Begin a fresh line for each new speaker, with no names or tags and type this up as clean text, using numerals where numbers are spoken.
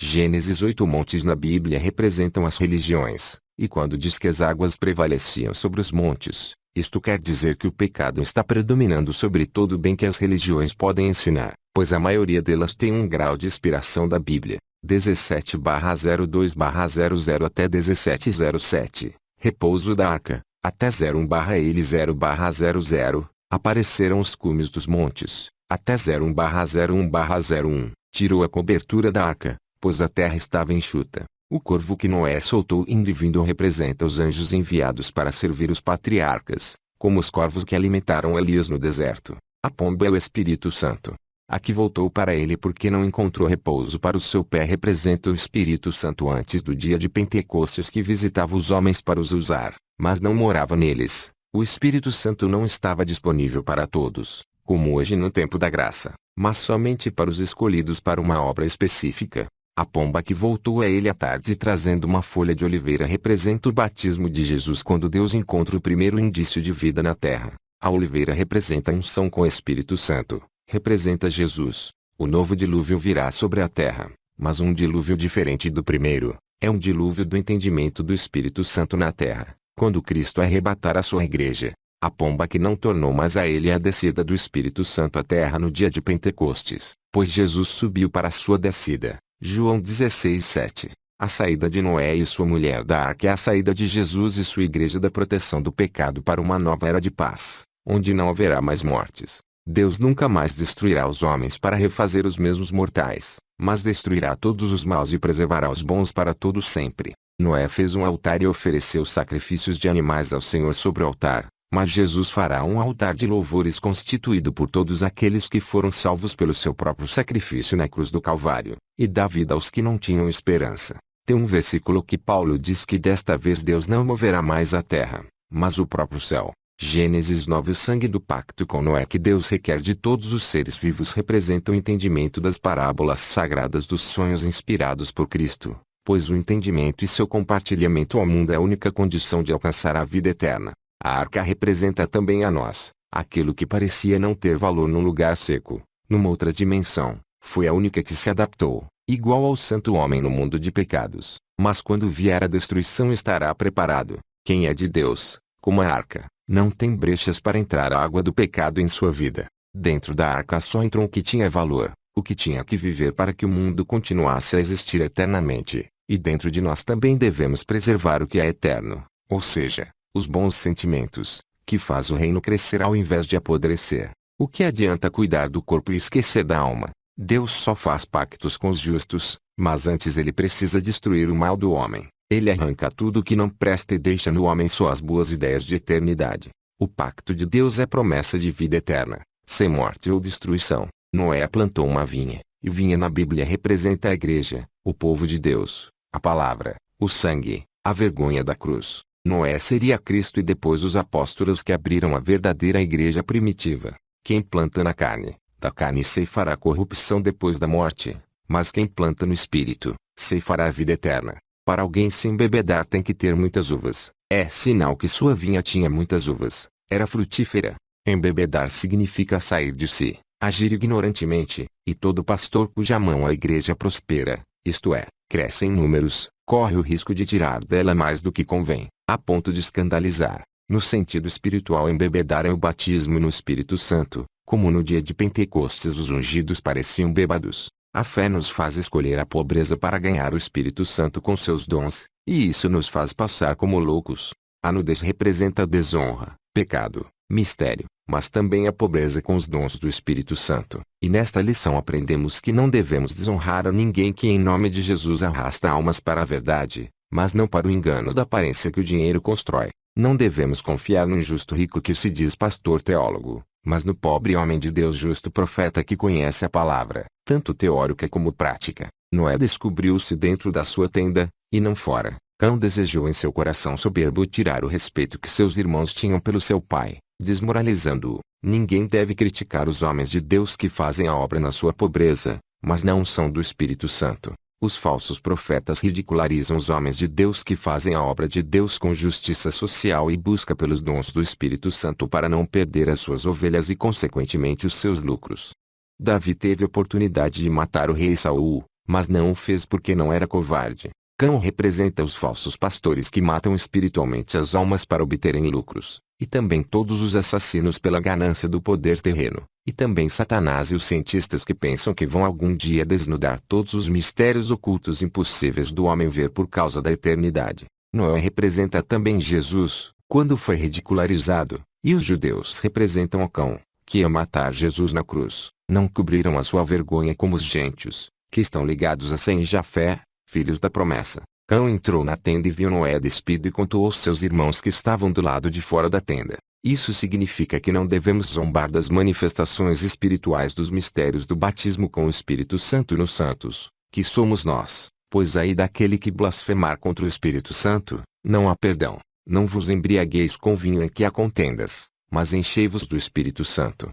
Gênesis 8. Montes na Bíblia representam as religiões, e quando diz que as águas prevaleciam sobre os montes, isto quer dizer que o pecado está predominando sobre todo o bem que as religiões podem ensinar, pois a maioria delas tem um grau de inspiração da Bíblia. 17/02/00 até 17:07, repouso da arca, até 01/ele 0/00, apareceram os cumes dos montes, até 01/01/01, tirou a cobertura da arca, pois a terra estava enxuta. O corvo que Noé soltou indo e vindo representa os anjos enviados para servir os patriarcas, como os corvos que alimentaram Elias no deserto. A pomba é o Espírito Santo. A que voltou para ele porque não encontrou repouso para o seu pé representa o Espírito Santo antes do dia de Pentecostes que visitava os homens para os usar, mas não morava neles. O Espírito Santo não estava disponível para todos, como hoje no tempo da graça, mas somente para os escolhidos para uma obra específica. A pomba que voltou a ele à tarde trazendo uma folha de oliveira representa o batismo de Jesus quando Deus encontra o primeiro indício de vida na terra. A oliveira representa a unção com o Espírito Santo, representa Jesus. O novo dilúvio virá sobre a terra, mas um dilúvio diferente do primeiro. É um dilúvio do entendimento do Espírito Santo na terra, quando Cristo arrebatar a sua igreja. A pomba que não tornou mais a ele a descida do Espírito Santo à terra no dia de Pentecostes, pois Jesus subiu para a sua descida. João 16:7. A saída de Noé e sua mulher da arca é a saída de Jesus e sua igreja da proteção do pecado para uma nova era de paz, onde não haverá mais mortes. Deus nunca mais destruirá os homens para refazer os mesmos mortais, mas destruirá todos os maus e preservará os bons para todo sempre. Noé fez um altar e ofereceu sacrifícios de animais ao Senhor sobre o altar, mas Jesus fará um altar de louvores constituído por todos aqueles que foram salvos pelo seu próprio sacrifício na cruz do Calvário, e dá vida aos que não tinham esperança. Tem um versículo que Paulo diz que desta vez Deus não moverá mais a terra, mas o próprio céu. Gênesis 9. O sangue do pacto com Noé que Deus requer de todos os seres vivos representa o entendimento das parábolas sagradas dos sonhos inspirados por Cristo, pois o entendimento e seu compartilhamento ao mundo é a única condição de alcançar a vida eterna. A arca representa também a nós. Aquilo que parecia não ter valor num lugar seco, numa outra dimensão, foi a única que se adaptou, igual ao santo homem no mundo de pecados. Mas quando vier a destruição estará preparado. Quem é de Deus, como a arca, não tem brechas para entrar a água do pecado em sua vida. Dentro da arca só entrou o que tinha valor, o que tinha que viver para que o mundo continuasse a existir eternamente. E dentro de nós também devemos preservar o que é eterno, ou seja, os bons sentimentos, que faz o reino crescer ao invés de apodrecer. O que adianta cuidar do corpo e esquecer da alma? Deus só faz pactos com os justos, mas antes ele precisa destruir o mal do homem. Ele arranca tudo que não presta e deixa no homem só as boas ideias de eternidade. O pacto de Deus é promessa de vida eterna, sem morte ou destruição. Noé plantou uma vinha, e vinha na Bíblia representa a igreja, o povo de Deus, a palavra, o sangue, a vergonha da cruz. Noé seria Cristo e depois os apóstolos que abriram a verdadeira igreja primitiva. Quem planta na carne, da carne ceifará a corrupção depois da morte, mas quem planta no Espírito, ceifará a vida eterna. Para alguém se embebedar tem que ter muitas uvas. É sinal que sua vinha tinha muitas uvas, era frutífera. Embebedar significa sair de si, agir ignorantemente, e todo pastor cuja mão a igreja prospera, isto é, cresce em números, corre o risco de tirar dela mais do que convém, a ponto de escandalizar. No sentido espiritual, embebedar é o batismo no Espírito Santo, como no dia de Pentecostes os ungidos pareciam bêbados. A fé nos faz escolher a pobreza para ganhar o Espírito Santo com seus dons, e isso nos faz passar como loucos. A nudez representa a desonra, pecado, mistério, mas também a pobreza com os dons do Espírito Santo. E nesta lição aprendemos que não devemos desonrar a ninguém que em nome de Jesus arrasta almas para a verdade, mas não para o engano da aparência que o dinheiro constrói. Não devemos confiar no injusto rico que se diz pastor teólogo, mas no pobre homem de Deus justo profeta que conhece a palavra, tanto teórica como prática. Noé descobriu-se dentro da sua tenda, e não fora. Cão desejou em seu coração soberbo tirar o respeito que seus irmãos tinham pelo seu pai, desmoralizando-o. Ninguém deve criticar os homens de Deus que fazem a obra na sua pobreza, mas na unção do Espírito Santo. Os falsos profetas ridicularizam os homens de Deus que fazem a obra de Deus com justiça social e busca pelos dons do Espírito Santo para não perder as suas ovelhas e consequentemente os seus lucros. Davi teve oportunidade de matar o rei Saul, mas não o fez porque não era covarde. Cão representa os falsos pastores que matam espiritualmente as almas para obterem lucros, e também todos os assassinos pela ganância do poder terreno, e também Satanás e os cientistas que pensam que vão algum dia desnudar todos os mistérios ocultos impossíveis do homem ver por causa da eternidade. Noé representa também Jesus, quando foi ridicularizado, e os judeus representam o cão, que ia matar Jesus na cruz. Não cobriram a sua vergonha como os gentios, que estão ligados a Sem e Jafé, filhos da promessa. Cão entrou na tenda e viu Noé despido e contou aos seus irmãos que estavam do lado de fora da tenda. Isso significa que não devemos zombar das manifestações espirituais dos mistérios do batismo com o Espírito Santo nos santos, que somos nós, pois aí daquele que blasfemar contra o Espírito Santo, não há perdão. Não vos embriagueis com vinho em que há contendas, mas enchei-vos do Espírito Santo.